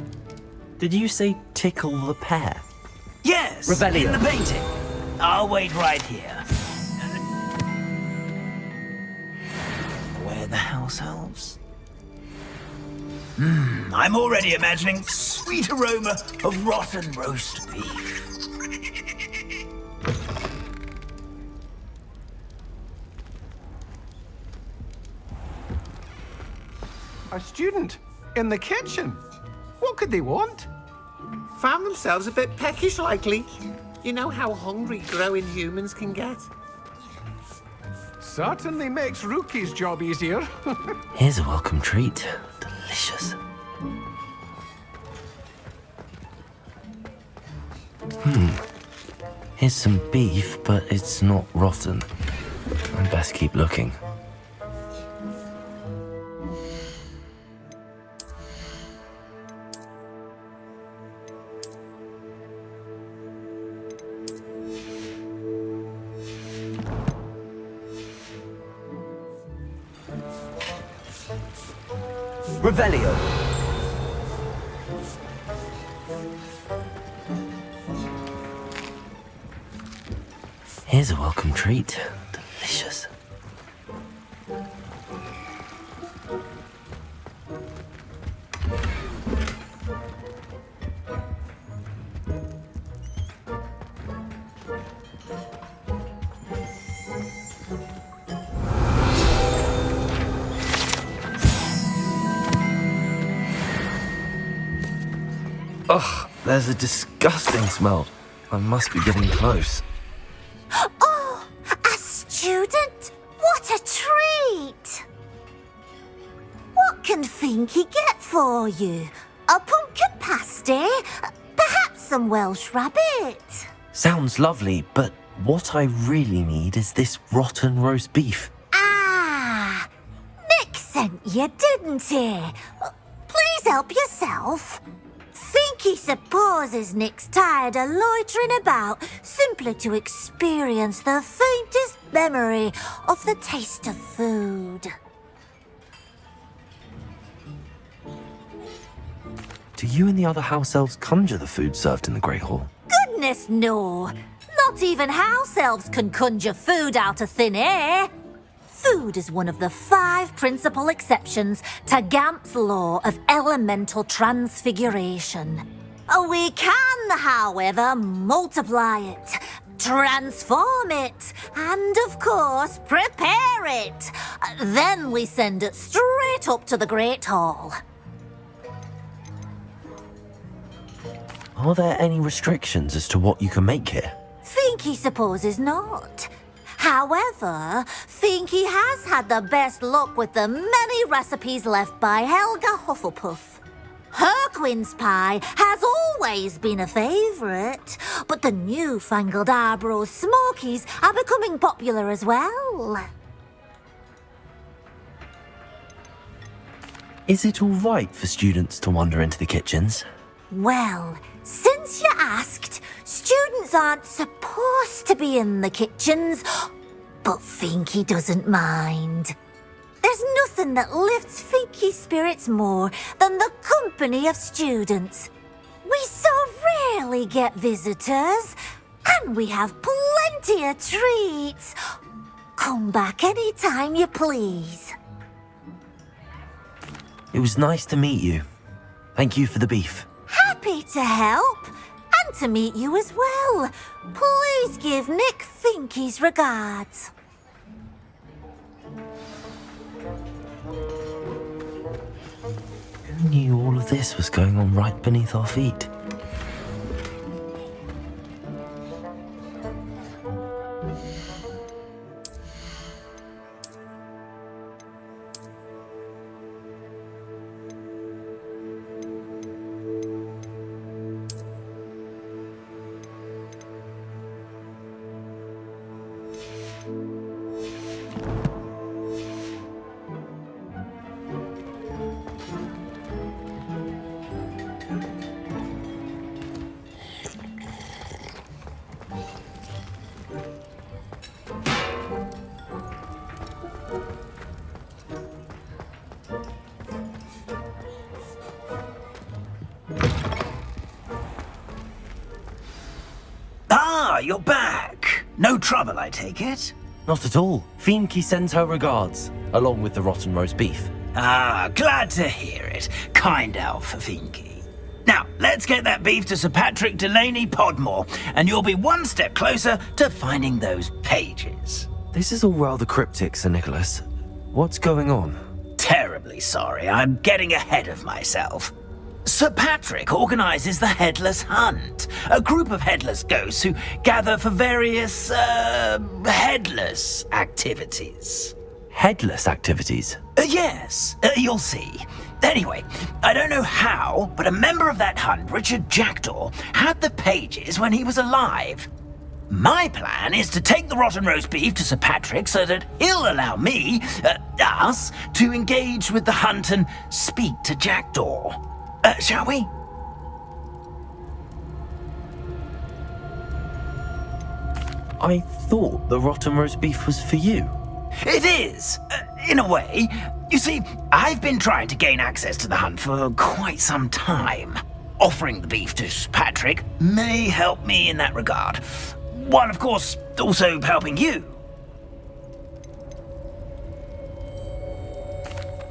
E: Did you say tickle the pear?
U: Yes,
E: Revelio.
U: in the painting. I'll wait right here. Where the house elves? I'm already imagining sweet aroma of rotten roast beef.
V: A student in the kitchen. What could they want?
W: Found themselves a bit peckish, likely. You know how hungry growing humans can get.
V: Certainly makes Rookie's job easier.
E: Here's a welcome treat. Delicious. Here's some beef, but it's not rotten. I'd best keep looking.
U: Revelio.
E: Here's a welcome treat. Delicious. Ugh, there's a disgusting smell. I must be getting close.
A: Oh, a student? What a treat! What can Finky get for you? A pumpkin pasty? Perhaps some Welsh rabbit?
E: Sounds lovely, but what I really need is this rotten roast beef.
A: Ah, Nick sent you, didn't he? Please help yourself. Finky supposes Nick's tired of loitering about simply to experience the faintest memory of the taste of food.
E: Do you and the other house elves conjure the food served in the Great Hall?
A: Goodness, no. Not even house elves can conjure food out of thin air. Food is one of the 5 principal exceptions to Gamp's law of elemental transfiguration. We can, however, multiply it, transform it, and, of course, prepare it. Then we send it straight up to the Great Hall.
E: Are there any restrictions as to what you can make here?
A: Finky supposes not. However, Finky has had the best luck with the many recipes left by Helga Hufflepuff. Her quince pie has always been a favourite, but the newfangled Arbroath Smokies are becoming popular as well.
E: Is it all right for students to wander into the kitchens?
A: Well, since you asked, students aren't supposed to be in the kitchens, but Finky doesn't mind. There's nothing that lifts Finky's spirits more than the company of students. We so rarely get visitors, and we have plenty of treats. Come back any time you please.
E: It was nice to meet you. Thank you for the beef.
A: Happy to help, and to meet you as well. Please give Nick Finky's regards.
E: Who knew all of this was going on right beneath our feet?
U: Ah, you're back. No trouble, I take it?
E: Not at all. Finky sends her regards, along with the rotten roast beef.
U: Ah, glad to hear it. Kind elf for Finky. Now, let's get that beef to Sir Patrick Delaney Podmore, and you'll be one step closer to finding those pages.
E: This is all rather cryptic, Sir Nicholas. What's going on?
U: Terribly sorry, I'm getting ahead of myself. Sir Patrick organises the Headless Hunt, a group of headless ghosts who gather for various, headless activities.
E: Headless activities?
U: Yes, you'll see. Anyway, I don't know how, but a member of that hunt, Richard Jackdaw, had the pages when he was alive. My plan is to take the rotten roast beef to Sir Patrick so that he'll allow me, us, to engage with the hunt and speak to Jackdaw. Shall we?
E: I thought the rotten roast beef was for you.
U: It is, in a way. You see, I've been trying to gain access to the hunt for quite some time. Offering the beef to Patrick may help me in that regard. While, of course, also helping you.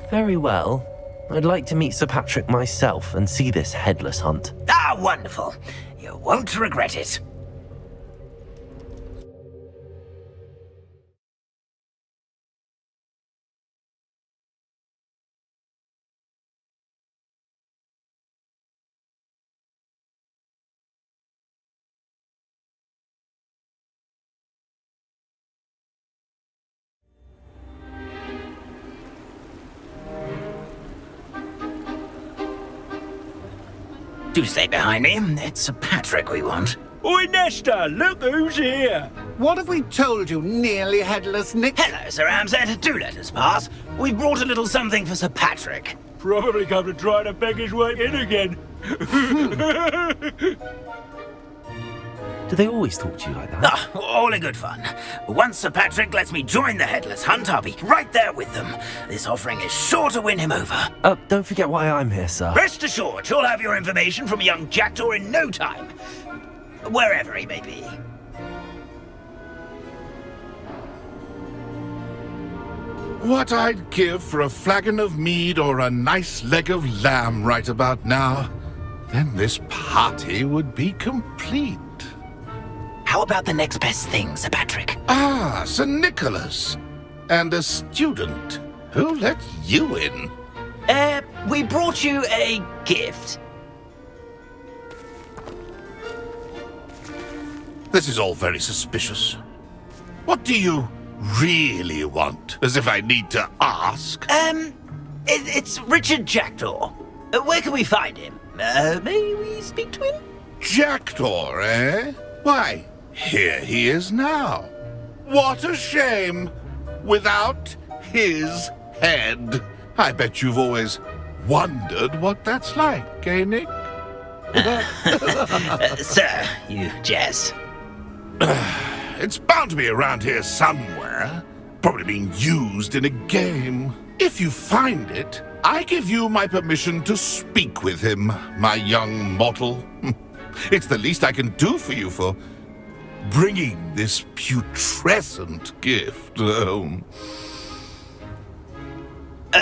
E: Very well. I'd like to meet Sir Patrick myself and see this headless hunt.
U: Ah, wonderful. You won't regret it. Do stay behind me. It's Sir Patrick we want.
F: Oi, Nesta, look who's here.
W: What have we told you, nearly headless Nick?
U: Hello, Sir Ramsed. Do let us pass. We've brought a little something for Sir Patrick.
F: Probably come to try to beg his way in again.
E: Do they always talk to you like that?
U: Ah, all in good fun. Once Sir Patrick lets me join the Headless Hunt, I'll be right there with them. This offering is sure to win him over.
E: Don't forget why I'm here, sir.
U: Rest assured, you'll have your information from a young jackdaw in no time. Wherever he may be.
I: What I'd give for a flagon of mead or a nice leg of lamb right about now. Then this party would be complete.
U: How about the next best thing, Sir Patrick?
I: Ah, Sir Nicholas. And a student. Who let you in?
U: We brought you a gift.
I: This is all very suspicious. What do you really want? As if I need to ask.
U: It's Richard Jackdaw. Where can we find him? May we speak to him?
I: Jackdaw, eh? Why, here he is now. What a shame. Without his head. I bet you've always wondered what that's like, eh, Nick?
U: Sir, you jest.
I: It's bound to be around here somewhere. Probably being used in a game. If you find it, I give you my permission to speak with him, my young mortal. It's the least I can do for you for bringing this putrescent gift home.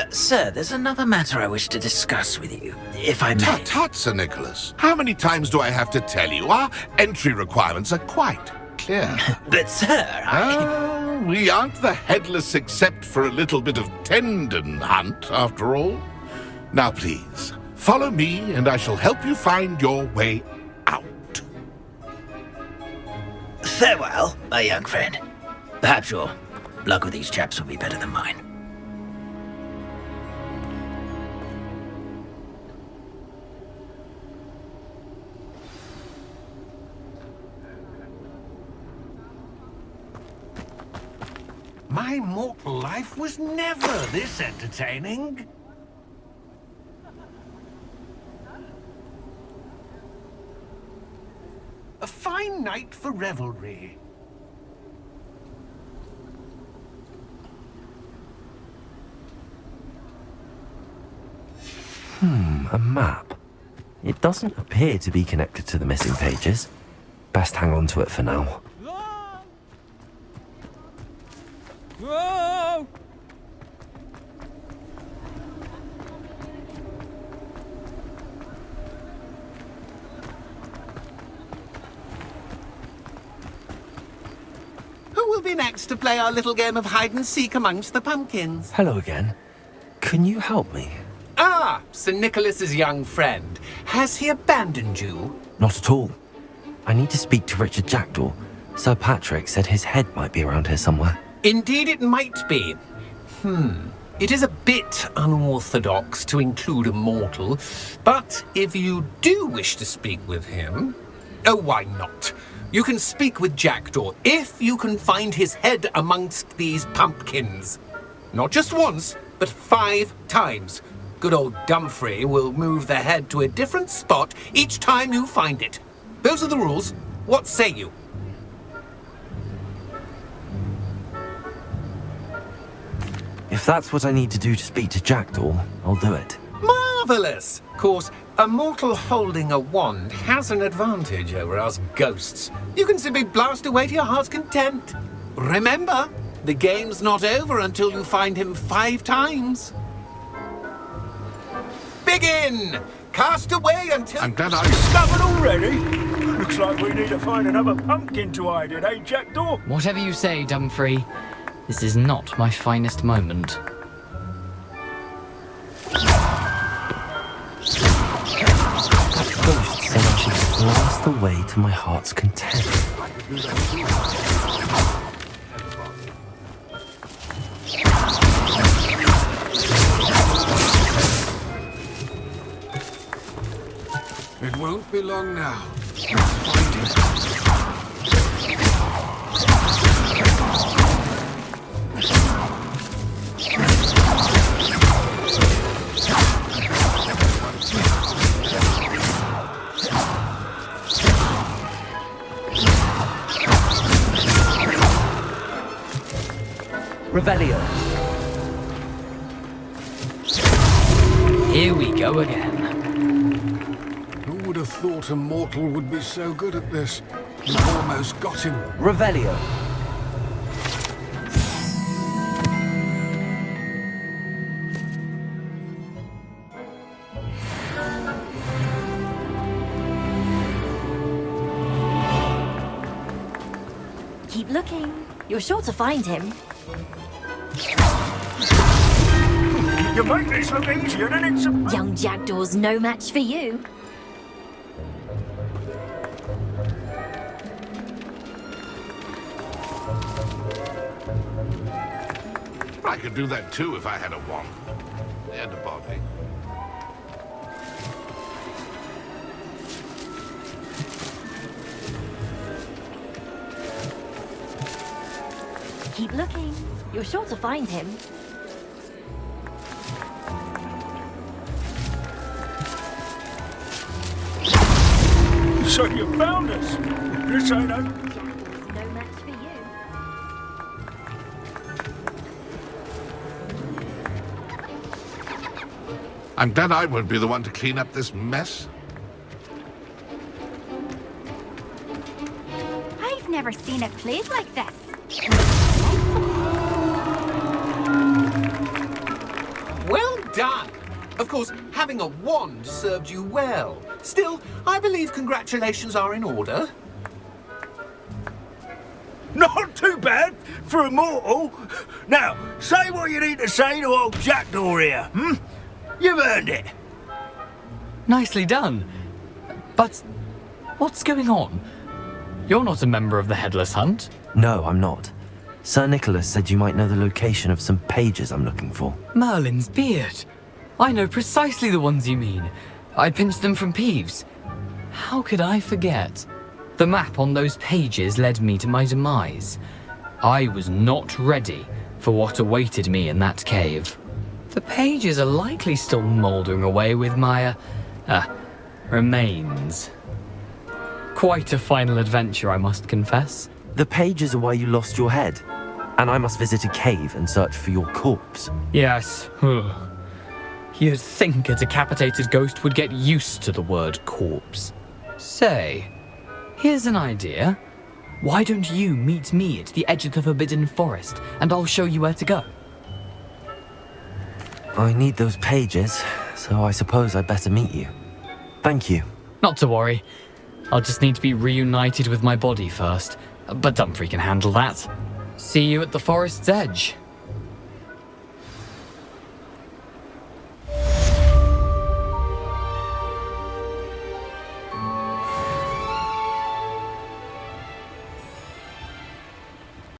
U: Sir, there's another matter I wish to discuss with you, if I may.
I: Tut, tut, Sir Nicholas. How many times do I have to tell you? Our entry requirements are quite clear.
U: But, sir,
I: we aren't the headless except for a little bit of tendon hunt, after all. Now, please, follow me, and I shall help you find your way out.
U: Farewell, my young friend. Perhaps your luck with these chaps will be better than mine.
W: My mortal life was never this entertaining. A fine night for revelry.
E: A map. It doesn't appear to be connected to the missing pages. Best hang on to it for now.
F: Whoa!
W: Who will be next to play our little game of hide-and-seek amongst the pumpkins?
E: Hello again. Can you help me?
W: Ah, Sir Nicholas's young friend. Has he abandoned you?
E: Not at all. I need to speak to Richard Jackdaw. Sir Patrick said his head might be around here somewhere.
W: Indeed it might be. It is a bit unorthodox to include a mortal, but if you do wish to speak with him... Oh, why not? You can speak with Jackdaw if you can find his head amongst these pumpkins. Not just once, but 5 times. Good old Dumfrey will move the head to a different spot each time you find it. Those are the rules. What say you?
E: If that's what I need to do to speak to Jackdaw, I'll do it.
W: Marvellous! Of course, a mortal holding a wand has an advantage over us ghosts. You can simply blast away to your heart's content. Remember, the game's not over until you find him 5 times. Begin! Cast away until...
I: I'm glad I...
F: Stubborn already? Looks like we need to find another pumpkin to hide in, eh, Jackdaw?
S: Whatever you say, Dumfrey. This is not my finest moment.
E: That ghost said I should blast the way to my heart's content.
I: It
J: won't be long now.
R: Revelio.
S: Here we go again.
J: Who would have thought a mortal would be so good at this? You almost got him.
R: Revelio.
K: Keep looking. You're sure to find him.
F: You make this look easier than it's supposed.
K: Young Jackdaw's no match for you.
I: I could do that too if I had a wand. And a body.
K: Keep looking. You're sure to find him.
F: So you found us. This ain't a...
K: No match for you.
I: I'm glad I won't be the one to clean up this mess.
B: I've never seen a place like this.
W: Well done! Of course, having a wand served you well. Still, I believe congratulations are in order.
F: Not too bad for a mortal. Now, say what you need to say to old Jackdaw here, hmm? You've earned it.
S: Nicely done. But what's going on? You're not a member of the Headless Hunt.
E: No, I'm not. Sir Nicholas said you might know the location of some pages I'm looking for.
S: Merlin's beard. I know precisely the ones you mean. I pinched them from Peeves. How could I forget? The map on those pages led me to my demise. I was not ready for what awaited me in that cave. The pages are likely still mouldering away with my, remains. Quite a final adventure, I must confess.
E: The pages are where you lost your head, and I must visit a cave and search for your corpse.
S: Yes. You'd think a decapitated ghost would get used to the word corpse. Say, here's an idea. Why don't you meet me at the edge of the Forbidden Forest, and I'll show you where to go?
E: I need those pages, so I suppose I'd better meet you. Thank you.
S: Not to worry. I'll just need to be reunited with my body first. But Dumfries can handle that. See you at the forest's edge.